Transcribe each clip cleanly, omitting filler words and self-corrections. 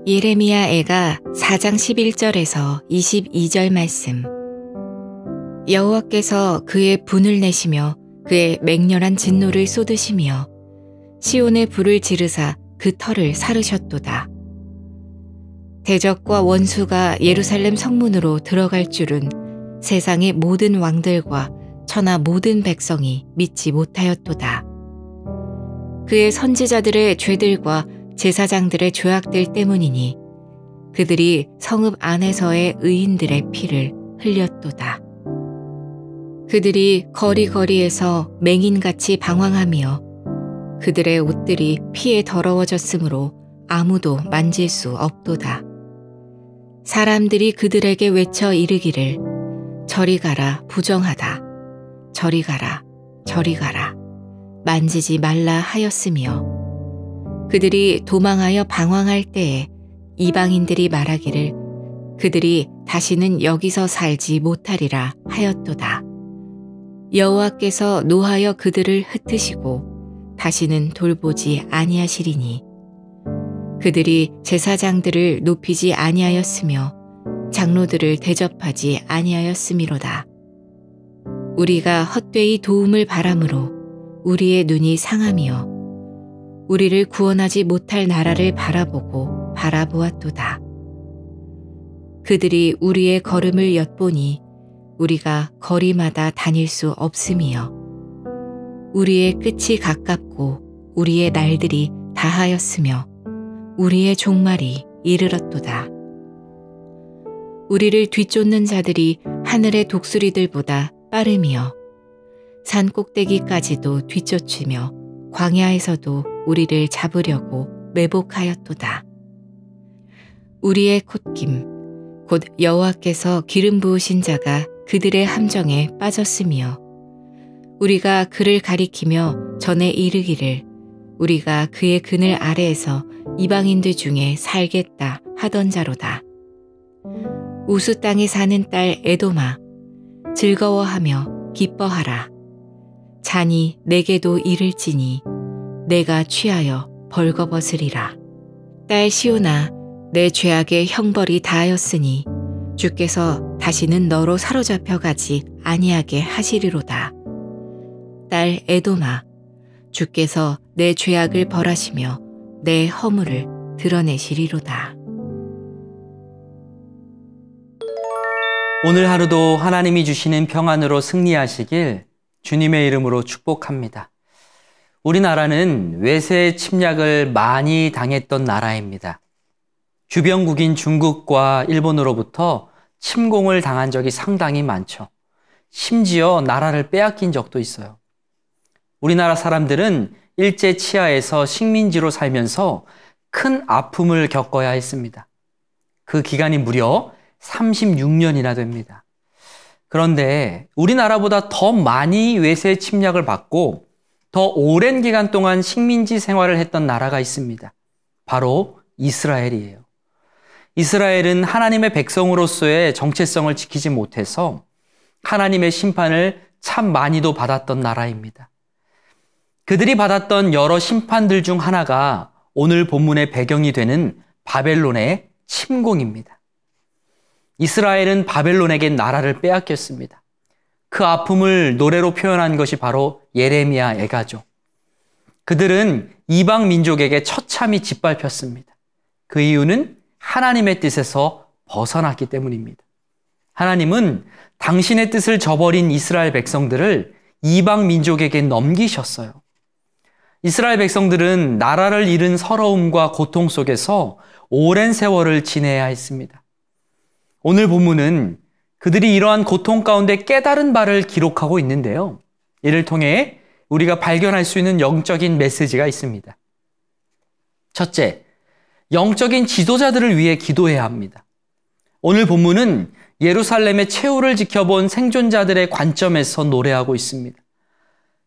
예레미야 애가 4장 11절에서 22절 말씀. 여호와께서 그의 분을 내시며 그의 맹렬한 진노를 쏟으시며 시온에 불을 지르사 그 터를 사르셨도다. 대적과 원수가 예루살렘 성문으로 들어갈 줄은 세상의 모든 왕들과 천하 모든 백성이 믿지 못하였도다. 그의 선지자들의 죄들과 제사장들의 죄악들 때문이니 그들이 성읍 안에서의 의인들의 피를 흘렸도다. 그들이 거리거리에서 맹인같이 방황하며 그들의 옷들이 피에 더러워졌으므로 아무도 만질 수 없도다. 사람들이 그들에게 외쳐 이르기를 저리 가라 부정하다. 저리 가라 저리 가라. 만지지 말라 하였으며 그들이 도망하여 방황할 때에 이방인들이 말하기를 그들이 다시는 여기서 살지 못하리라 하였도다. 여호와께서 노하여 그들을 흩으시고 다시는 돌보지 아니하시리니 그들이 제사장들을 높이지 아니하였으며 장로들을 대접하지 아니하였음이로다. 우리가 헛되이 도움을 바람으로 우리의 눈이 상하며 우리를 구원하지 못할 나라를 바라보고 바라보았도다. 그들이 우리의 걸음을 엿보니 우리가 거리마다 다닐 수 없으며 우리의 끝이 가깝고 우리의 날들이 다하였으며 우리의 종말이 이르렀도다. 우리를 뒤쫓는 자들이 하늘의 독수리들보다 빠르며 산 꼭대기까지도 뒤쫓으며 광야에서도 우리를 잡으려고 매복하였도다. 우리의 콧김 곧 여호와께서 기름 부으신 자가 그들의 함정에 빠졌으며 우리가 그를 가리키며 전에 이르기를 우리가 그의 그늘 아래에서 이방인들 중에 살겠다 하던 자로다. 우수 땅에 사는 딸 에돔아 즐거워하며 기뻐하라. 잔이 내게도 이를지니 내가 취하여 벌거벗으리라. 딸 시온아 내 죄악의 형벌이 다하였으니 주께서 다시는 너로 사로잡혀 가지 아니하게 하시리로다. 딸 에돔아 주께서 내 죄악을 벌하시며 내 허물을 드러내시리로다. 오늘 하루도 하나님이 주시는 평안으로 승리하시길 주님의 이름으로 축복합니다. 우리나라는 외세 침략을 많이 당했던 나라입니다. 주변국인 중국과 일본으로부터 침공을 당한 적이 상당히 많죠. 심지어 나라를 빼앗긴 적도 있어요. 우리나라 사람들은 일제 치하에서 식민지로 살면서 큰 아픔을 겪어야 했습니다. 그 기간이 무려 36년이나 됩니다. 그런데 우리나라보다 더 많이 외세 침략을 받고 더 오랜 기간 동안 식민지 생활을 했던 나라가 있습니다. 바로 이스라엘이에요. 이스라엘은 하나님의 백성으로서의 정체성을 지키지 못해서 하나님의 심판을 참 많이도 받았던 나라입니다. 그들이 받았던 여러 심판들 중 하나가 오늘 본문의 배경이 되는 바벨론의 침공입니다. 이스라엘은 바벨론에게 나라를 빼앗겼습니다. 그 아픔을 노래로 표현한 것이 바로 예레미야 애가죠. 그들은 이방 민족에게 처참히 짓밟혔습니다. 그 이유는 하나님의 뜻에서 벗어났기 때문입니다. 하나님은 당신의 뜻을 저버린 이스라엘 백성들을 이방 민족에게 넘기셨어요. 이스라엘 백성들은 나라를 잃은 서러움과 고통 속에서 오랜 세월을 지내야 했습니다. 오늘 본문은 그들이 이러한 고통 가운데 깨달은 바를 기록하고 있는데요. 이를 통해 우리가 발견할 수 있는 영적인 메시지가 있습니다. 첫째, 영적인 지도자들을 위해 기도해야 합니다. 오늘 본문은 예루살렘의 최후를 지켜본 생존자들의 관점에서 노래하고 있습니다.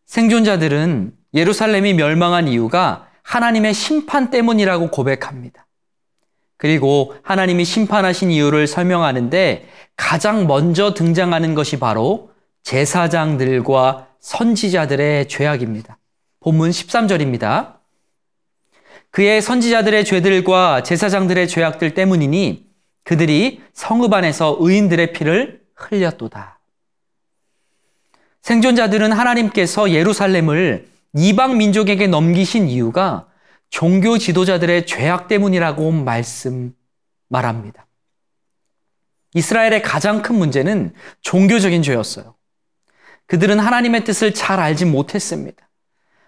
생존자들은 예루살렘이 멸망한 이유가 하나님의 심판 때문이라고 고백합니다. 그리고 하나님이 심판하신 이유를 설명하는데 가장 먼저 등장하는 것이 바로 제사장들과 선지자들의 죄악입니다. 본문 13절입니다. 그의 선지자들의 죄들과 제사장들의 죄악들 때문이니 그들이 성읍 안에서 의인들의 피를 흘렸도다. 생존자들은 하나님께서 예루살렘을 이방 민족에게 넘기신 이유가 종교 지도자들의 죄악 때문이라고 말합니다. 이스라엘의 가장 큰 문제는 종교적인 죄였어요. 그들은 하나님의 뜻을 잘 알지 못했습니다.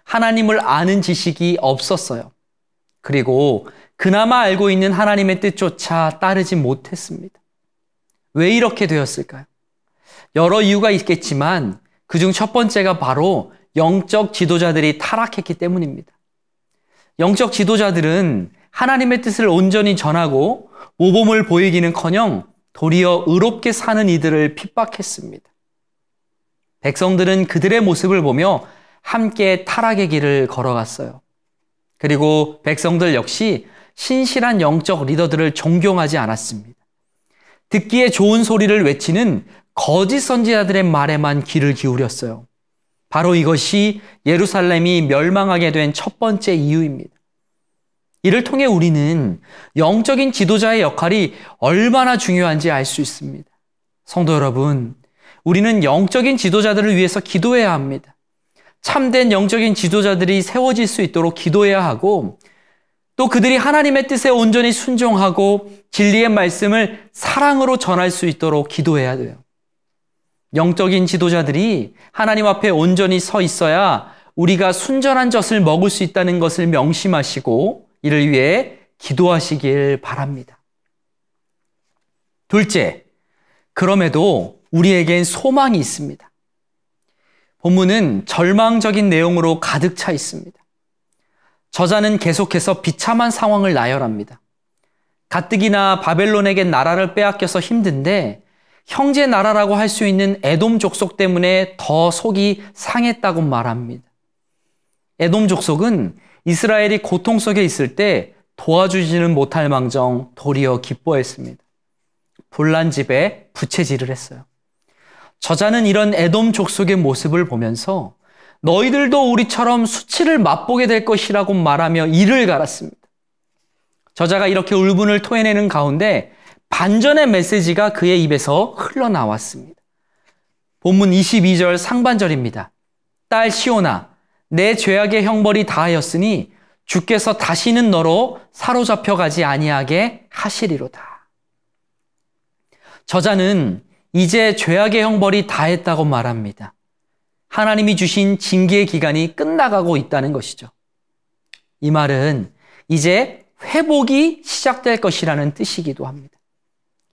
하나님을 아는 지식이 없었어요. 그리고 그나마 알고 있는 하나님의 뜻조차 따르지 못했습니다. 왜 이렇게 되었을까요? 여러 이유가 있겠지만 그중 첫 번째가 바로 영적 지도자들이 타락했기 때문입니다. 영적 지도자들은 하나님의 뜻을 온전히 전하고 모범을 보이기는커녕 도리어 의롭게 사는 이들을 핍박했습니다. 백성들은 그들의 모습을 보며 함께 타락의 길을 걸어갔어요. 그리고 백성들 역시 신실한 영적 리더들을 존경하지 않았습니다. 듣기에 좋은 소리를 외치는 거짓 선지자들의 말에만 귀를 기울였어요. 바로 이것이 예루살렘이 멸망하게 된 첫 번째 이유입니다. 이를 통해 우리는 영적인 지도자의 역할이 얼마나 중요한지 알 수 있습니다. 성도 여러분, 우리는 영적인 지도자들을 위해서 기도해야 합니다. 참된 영적인 지도자들이 세워질 수 있도록 기도해야 하고 또 그들이 하나님의 뜻에 온전히 순종하고 진리의 말씀을 사랑으로 전할 수 있도록 기도해야 돼요. 영적인 지도자들이 하나님 앞에 온전히 서 있어야 우리가 순전한 젖을 먹을 수 있다는 것을 명심하시고 이를 위해 기도하시길 바랍니다. 둘째, 그럼에도 우리에겐 소망이 있습니다. 본문은 절망적인 내용으로 가득 차 있습니다. 저자는 계속해서 비참한 상황을 나열합니다. 가뜩이나 바벨론에겐 나라를 빼앗겨서 힘든데 형제 나라라고 할 수 있는 에돔 족속 때문에 더 속이 상했다고 말합니다. 에돔 족속은 이스라엘이 고통 속에 있을 때 도와주지는 못할 망정 도리어 기뻐했습니다. 불난집에 부채질을 했어요. 저자는 이런 에돔 족속의 모습을 보면서 너희들도 우리처럼 수치를 맛보게 될 것이라고 말하며 이를 갈았습니다. 저자가 이렇게 울분을 토해내는 가운데 반전의 메시지가 그의 입에서 흘러나왔습니다. 본문 22절 상반절입니다. 딸 시온아, 내 죄악의 형벌이 다하였으니 주께서 다시는 너로 사로잡혀 가지 아니하게 하시리로다. 저자는 이제 죄악의 형벌이 다했다고 말합니다. 하나님이 주신 징계의 기간이 끝나가고 있다는 것이죠. 이 말은 이제 회복이 시작될 것이라는 뜻이기도 합니다.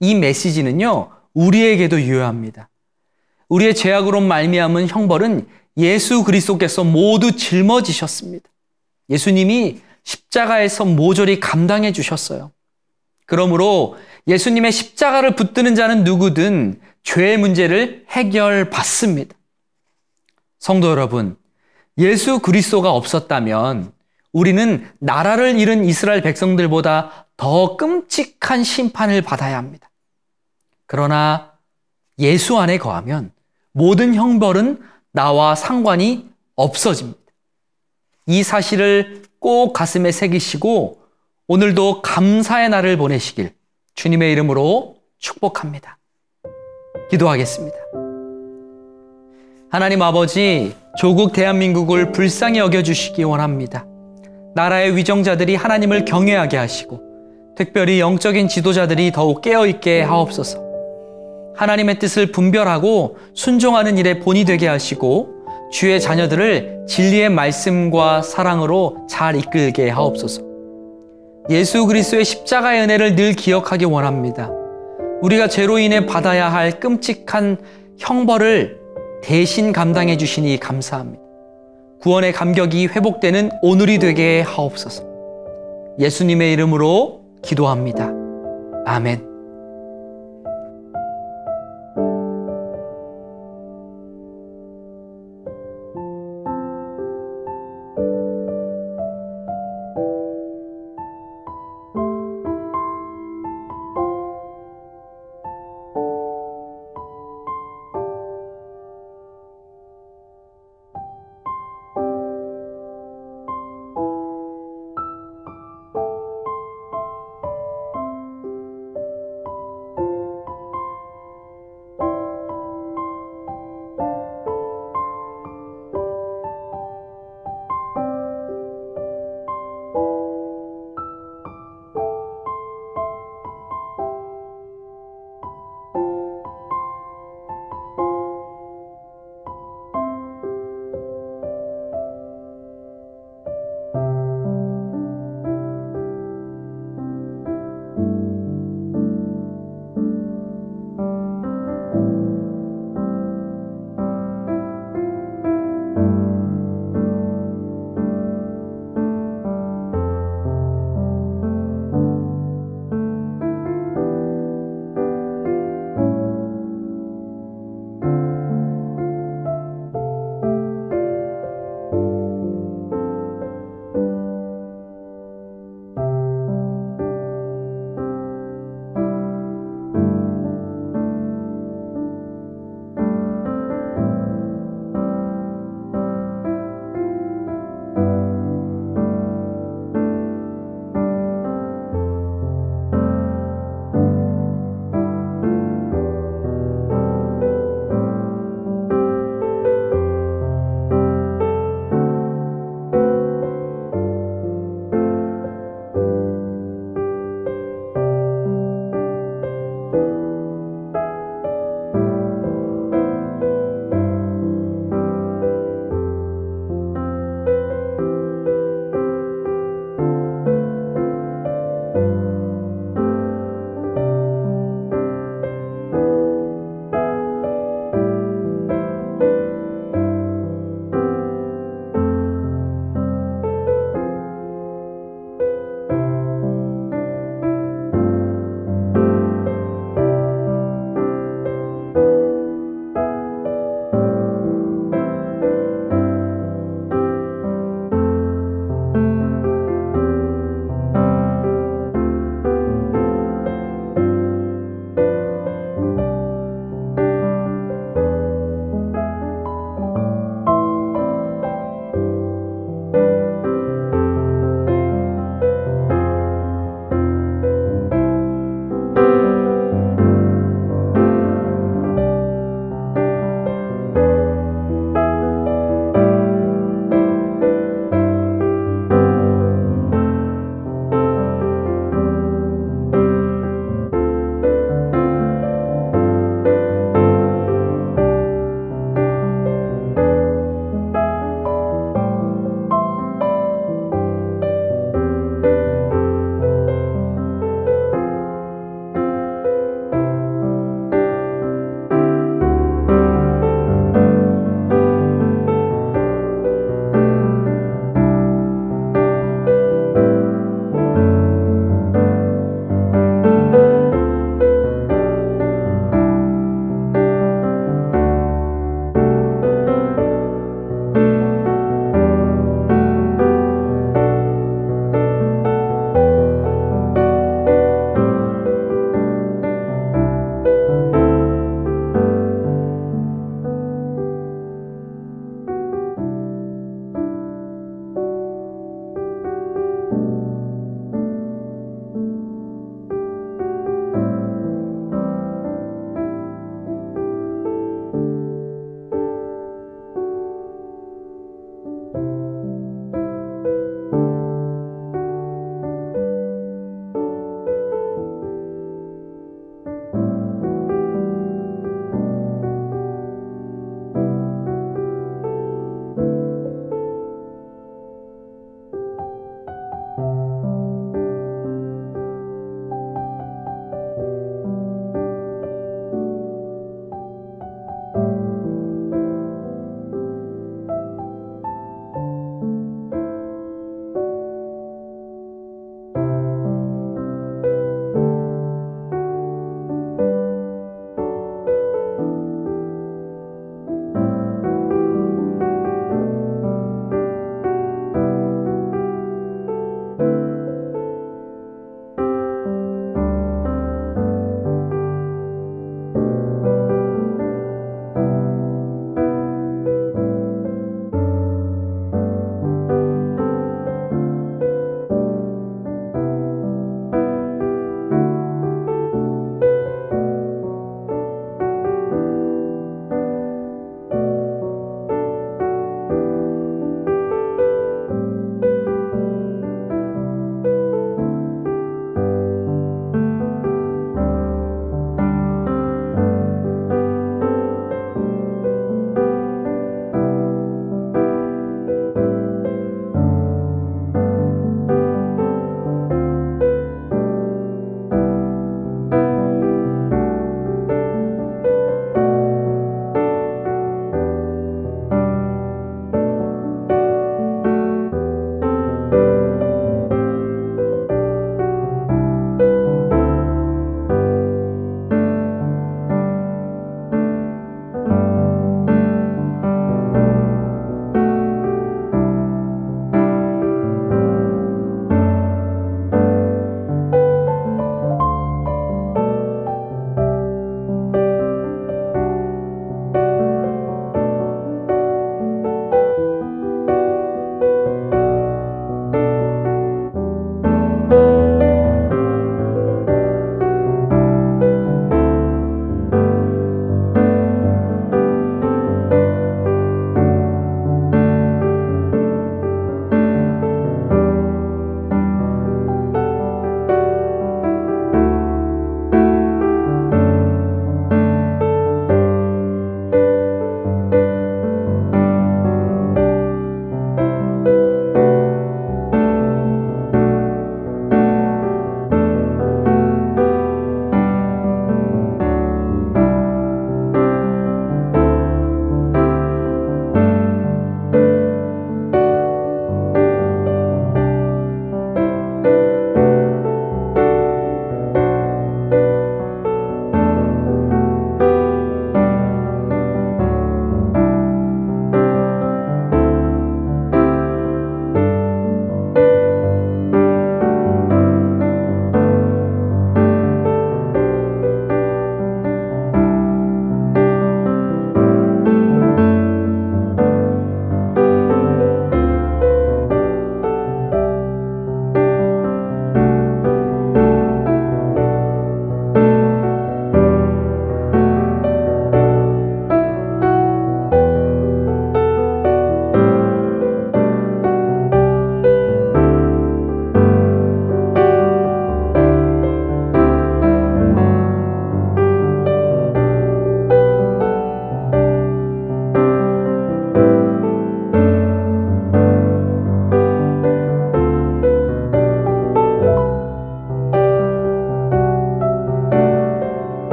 이 메시지는요, 우리에게도 유효합니다. 우리의 죄악으로 말미암은 형벌은 예수 그리스도께서 모두 짊어지셨습니다. 예수님이 십자가에서 모조리 감당해 주셨어요. 그러므로 예수님의 십자가를 붙드는 자는 누구든 죄의 문제를 해결받습니다. 성도 여러분, 예수 그리스도가 없었다면 우리는 나라를 잃은 이스라엘 백성들보다 더 끔찍한 심판을 받아야 합니다. 그러나 예수 안에 거하면 모든 형벌은 나와 상관이 없어집니다. 이 사실을 꼭 가슴에 새기시고 오늘도 감사의 날을 보내시길 주님의 이름으로 축복합니다. 기도하겠습니다. 하나님 아버지, 조국 대한민국을 불쌍히 여겨주시기 원합니다. 나라의 위정자들이 하나님을 경외하게 하시고 특별히 영적인 지도자들이 더욱 깨어있게 하옵소서. 하나님의 뜻을 분별하고 순종하는 일에 본이 되게 하시고 주의 자녀들을 진리의 말씀과 사랑으로 잘 이끌게 하옵소서. 예수 그리스도의 십자가의 은혜를 늘 기억하기 원합니다. 우리가 죄로 인해 받아야 할 끔찍한 형벌을 대신 감당해 주시니 감사합니다. 구원의 감격이 회복되는 오늘이 되게 하옵소서. 예수님의 이름으로 기도합니다. 아멘.